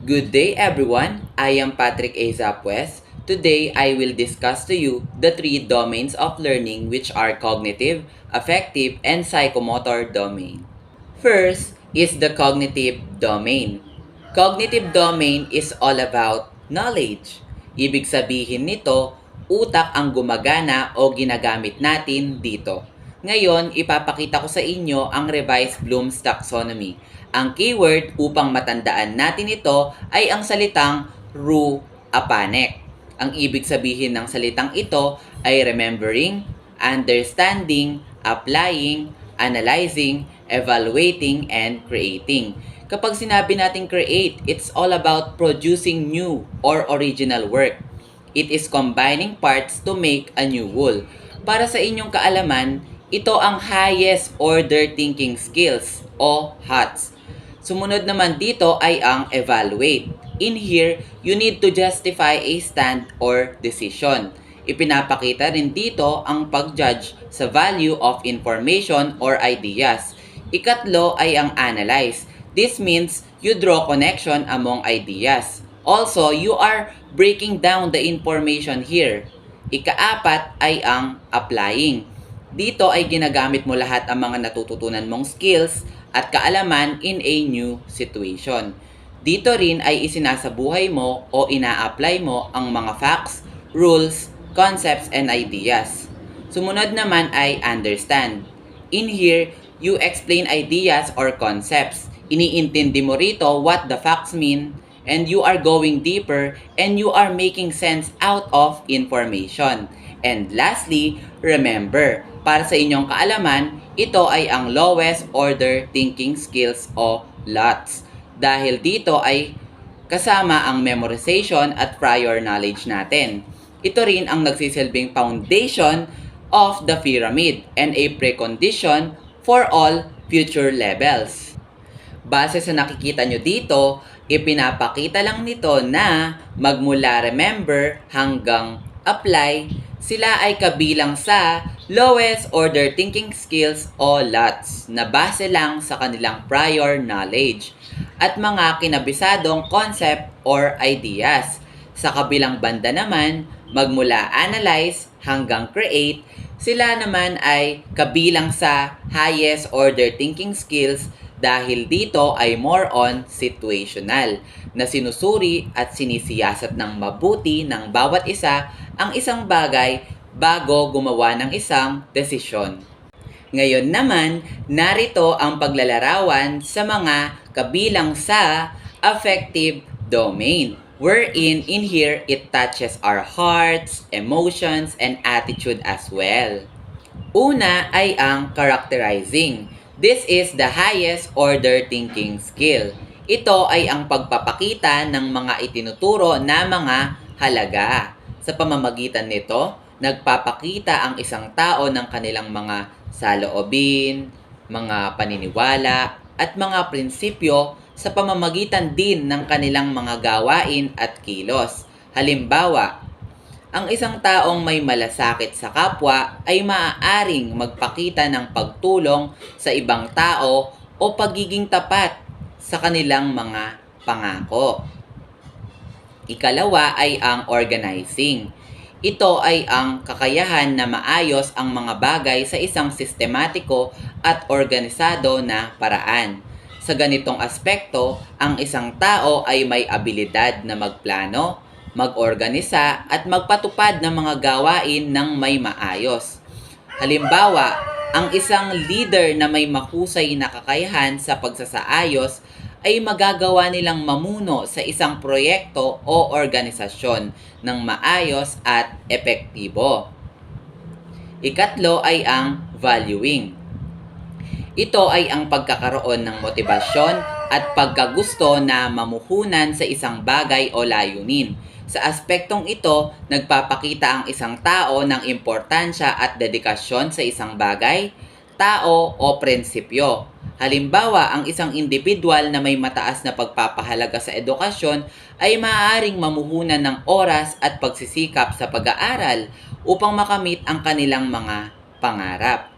Good day everyone, I am Patrick A. Zapwes. Today I will discuss to you the three domains of learning which are cognitive, affective, and psychomotor domain. First is the cognitive domain. Cognitive domain is all about knowledge. Ibig sabihin nito, utak ang gumagana o ginagamit natin dito. Ngayon, ipapakita ko sa inyo ang revised Bloom's Taxonomy. Ang keyword upang matandaan natin ito ay ang salitang ru-apanek. Ang ibig sabihin ng salitang ito ay remembering, understanding, applying, analyzing, evaluating, and creating. Kapag sinabi natin create, it's all about producing new or original work. It is combining parts to make a new whole. Para sa inyong kaalaman, ito ang highest order thinking skills o HOTS. Sumunod naman dito ay ang evaluate. In here, you need to justify a stand or decision. Ipinapakita rin dito ang pag-judge sa value of information or ideas. Ikatlo ay ang analyze. This means you draw connection among ideas. Also, you are breaking down the information here. Ikaapat ay ang applying. Dito ay ginagamit mo lahat ang mga natututunan mong skills at kaalaman in a new situation. Dito rin ay isinasabuhay mo o ina-apply mo ang mga facts, rules, concepts, and ideas. Sumunod naman ay understand. In here, you explain ideas or concepts. Iniintindi mo rito what the facts mean, and you are going deeper and you are making sense out of information. And lastly, remember, para sa inyong kaalaman, ito ay ang lowest order thinking skills o LOTS. Dahil dito ay kasama ang memorization at prior knowledge natin. Ito rin ang nagsisilbing foundation of the pyramid and a precondition for all future levels. Base sa nakikita nyo dito, ipinapakita lang nito na magmula remember hanggang apply, sila ay kabilang sa lowest order thinking skills o LOTS na base lang sa kanilang prior knowledge at mga kinabisadong concept or ideas. Sa kabilang banda naman, magmula analyze hanggang create, sila naman ay kabilang sa highest order thinking skills dahil dito ay more on situational na sinusuri at sinisiyasat ng mabuti ng bawat isa ang isang bagay bago gumawa ng isang desisyon. Ngayon naman, narito ang paglalarawan sa mga kabilang sa affective domain, wherein in here it touches our hearts, emotions, and attitude as well. Una ay ang characterizing. This is the highest order thinking skill. Ito ay ang pagpapakita ng mga itinuturo na mga halaga. Sa pamamagitan nito, nagpapakita ang isang tao ng kanilang mga saloobin, mga paniniwala, at mga prinsipyo sa pamamagitan din ng kanilang mga gawain at kilos. Halimbawa, ang isang taong may malasakit sa kapwa ay maaaring magpakita ng pagtulong sa ibang tao o pagiging tapat sa kanilang mga pangako. Ikalawa ay ang organizing. Ito ay ang kakayahan na maayos ang mga bagay sa isang sistematiko at organisado na paraan. Sa ganitong aspekto, ang isang tao ay may abilidad na magplano, mag-organisa at magpatupad ng mga gawain ng may maayos. Halimbawa, ang isang leader na may mahusay na kakayahan sa pagsasaayos ay magagawa nilang mamuno sa isang proyekto o organisasyon ng maayos at epektibo. Ikatlo ay ang valuing. Ito ay ang pagkakaroon ng motibasyon at pagkagusto na mamuhunan sa isang bagay o layunin. Sa aspektong ito, nagpapakita ang isang tao ng importansya at dedikasyon sa isang bagay, tao o prinsipyo. Halimbawa, ang isang individual na may mataas na pagpapahalaga sa edukasyon ay maaaring mamuhunan ng oras at pagsisikap sa pag-aaral upang makamit ang kanilang mga pangarap.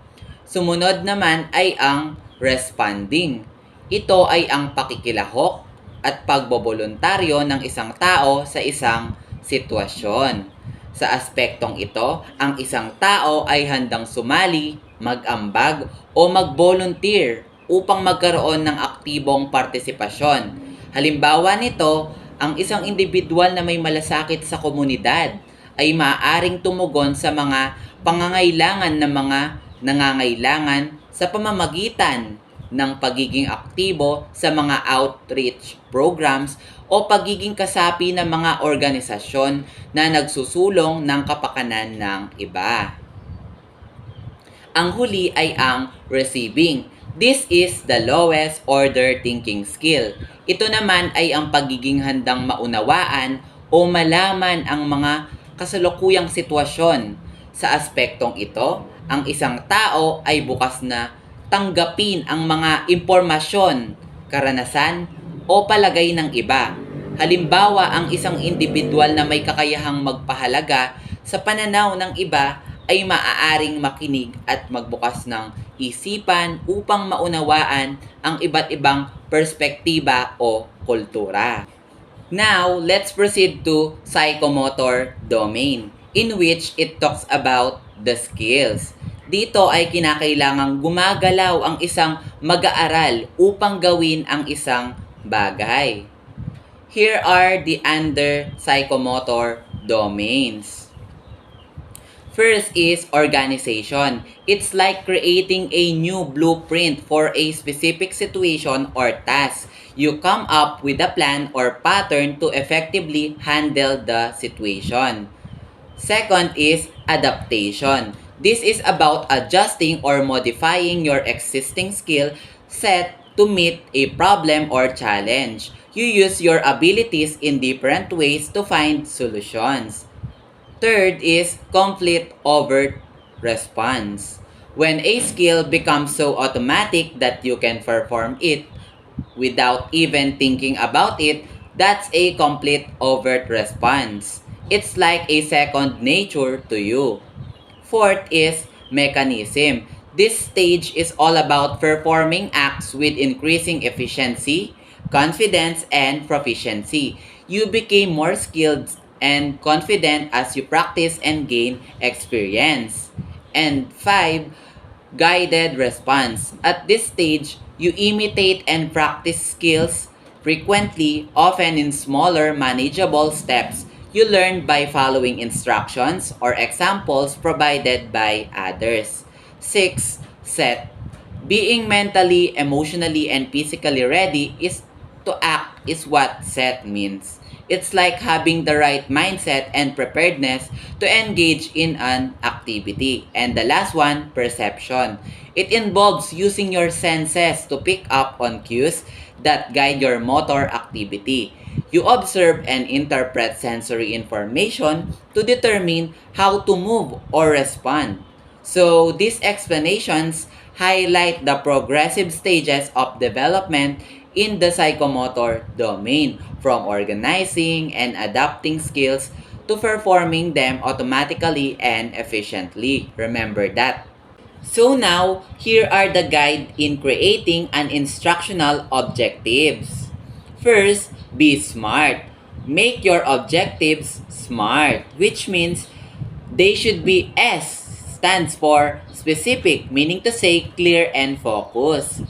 Sumunod naman ay ang responding. Ito ay ang pakikilahok, at pagboboluntaryo ng isang tao sa isang sitwasyon. Sa aspektong ito, ang isang tao ay handang sumali, mag-ambag o mag-volunteer upang magkaroon ng aktibong partisipasyon. Halimbawa nito, ang isang individual na may malasakit sa komunidad ay maaaring tumugon sa mga pangangailangan ng mga nangangailangan sa pamamagitan ng pagiging aktibo sa mga outreach programs o pagiging kasapi ng mga organisasyon na nagsusulong ng kapakanan ng iba. Ang huli ay ang receiving. This is the lowest order thinking skill. Ito naman ay ang pagiging handang maunawaan o malaman ang mga kasalukuyang sitwasyon. Sa aspektong ito, ang isang tao ay bukas na tanggapin ang mga impormasyon, karanasan o palagay ng iba. Halimbawa, ang isang individual na may kakayahang magpahalaga sa pananaw ng iba ay maaaring makinig at magbukas ng isipan upang maunawaan ang iba't ibang perspektiba o kultura. Now, let's proceed to psychomotor domain, in which it talks about the skills. Dito ay kinakailangang gumagalaw ang isang mag-aaral upang gawin ang isang bagay. Here are the under psychomotor domains. First is organization. It's like creating a new blueprint for a specific situation or task. You come up with a plan or pattern to effectively handle the situation. Second is adaptation. This is about adjusting or modifying your existing skill set to meet a problem or challenge. You use your abilities in different ways to find solutions. Third is complete overt response. When a skill becomes so automatic that you can perform it without even thinking about it, that's a complete overt response. It's like a second nature to you. Fourth is mechanism. This stage is all about performing acts with increasing efficiency, confidence, and proficiency. You became more skilled and confident as you practice and gain experience. And 5, guided response. At this stage, you imitate and practice skills frequently, often in smaller, manageable steps. You learn by following instructions or examples provided by others. 6, set. Being mentally, emotionally, and physically ready is to act is what set means. It's like having the right mindset and preparedness to engage in an activity. And the last one, perception. It involves using your senses to pick up on cues that guide your motor activity. You observe and interpret sensory information to determine how to move or respond. So, these explanations highlight the progressive stages of development in the psychomotor domain, from organizing and adapting skills to performing them automatically and efficiently. Remember that. So now, here are the guide in creating an instructional objectives. First, be smart. Make your objectives smart, which means they should be S stands for specific, meaning to say clear and focused.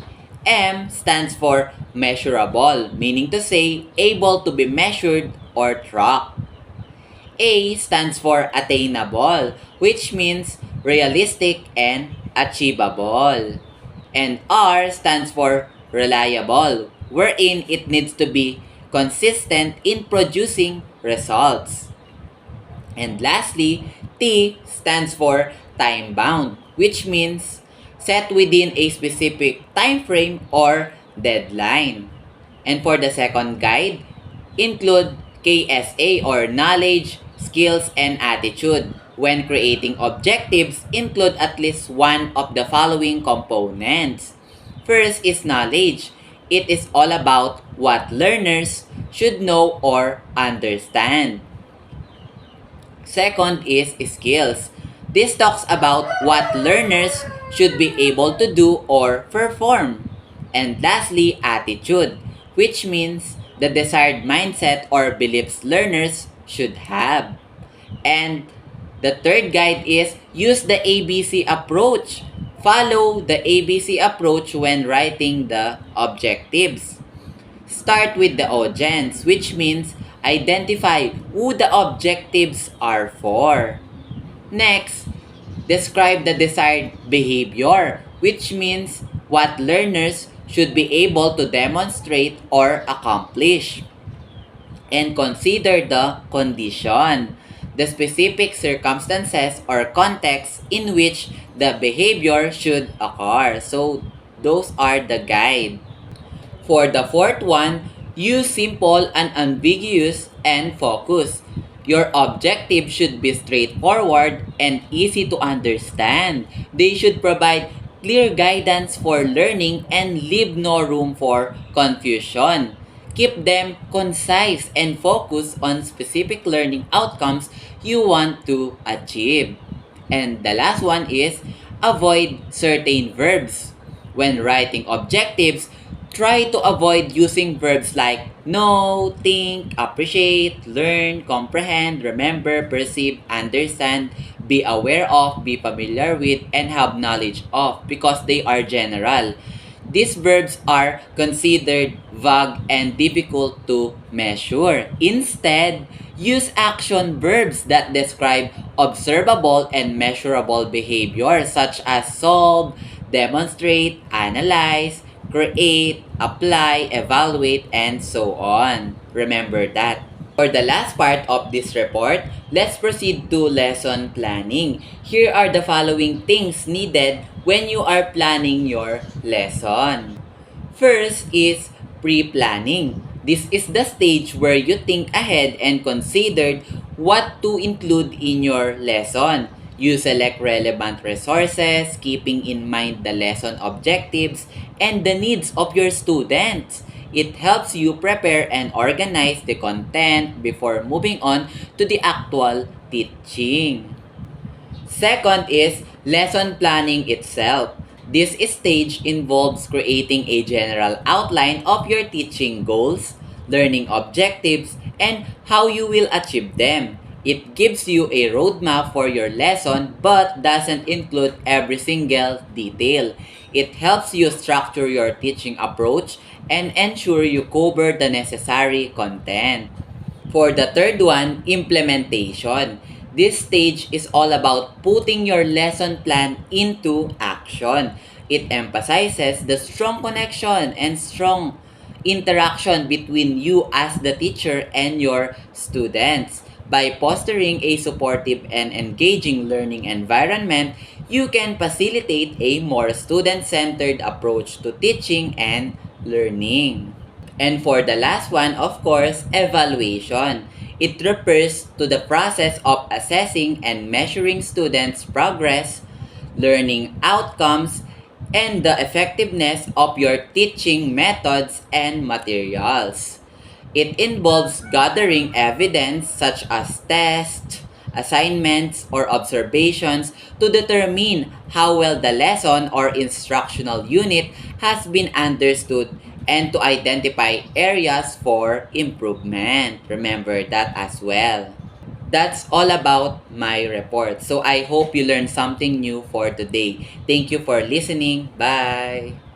M stands for measurable, meaning to say able to be measured or tracked. A stands for attainable, which means realistic and achievable. And R stands for reliable, wherein it needs to be consistent in producing results. And lastly, T stands for time-bound, which means set within a specific time frame or deadline. And for the second guide, include KSA or knowledge, skills, and attitude. When creating objectives, include at least one of the following components. First is knowledge. It is all about what learners should know or understand. Second is skills. This talks about what learners should be able to do or perform. And lastly, attitude, which means the desired mindset or beliefs learners should have. And the third guide is use the ABC approach. Follow the ABC approach when writing the objectives. Start with the audience, which means identify who the objectives are for. Next, describe the desired behavior, which means what learners should be able to demonstrate or accomplish. And consider the condition, the specific circumstances or context in which the behavior should occur. So, those are the guide. For the fourth one, use simple and ambiguous and focus. Your objective should be straightforward and easy to understand. They should provide clear guidance for learning and leave no room for confusion. Keep them concise and focus on specific learning outcomes you want to achieve. And the last one is avoid certain verbs. When writing objectives, try to avoid using verbs like know, think, appreciate, learn, comprehend, remember, perceive, understand, be aware of, be familiar with, and have knowledge of because they are general. These verbs are considered vague and difficult to measure. Instead, use action verbs that describe observable and measurable behavior such as solve, demonstrate, analyze, create, apply, evaluate, and so on. Remember that. For the last part of this report, let's proceed to lesson planning. Here are the following things needed when you are planning your lesson. First is pre-planning. This is the stage where you think ahead and consider what to include in your lesson. You select relevant resources, keeping in mind the lesson objectives and the needs of your students. It helps you prepare and organize the content before moving on to the actual teaching. Second is lesson planning itself. This stage involves creating a general outline of your teaching goals, learning objectives, and how you will achieve them. It gives you a roadmap for your lesson but doesn't include every single detail. It helps you structure your teaching approach and ensure you cover the necessary content. For the third one, implementation. This stage is all about putting your lesson plan into action. It emphasizes the strong connection and strong interaction between you as the teacher and your students. By fostering a supportive and engaging learning environment, you can facilitate a more student-centered approach to teaching and learning. And for the last one, of course, evaluation. It refers to the process of assessing and measuring students' progress, learning outcomes, and the effectiveness of your teaching methods and materials. It involves gathering evidence such as tests, assignments, or observations to determine how well the lesson or instructional unit has been understood and to identify areas for improvement. Remember that as well. That's all about my report. So I hope you learned something new for today. Thank you for listening. Bye!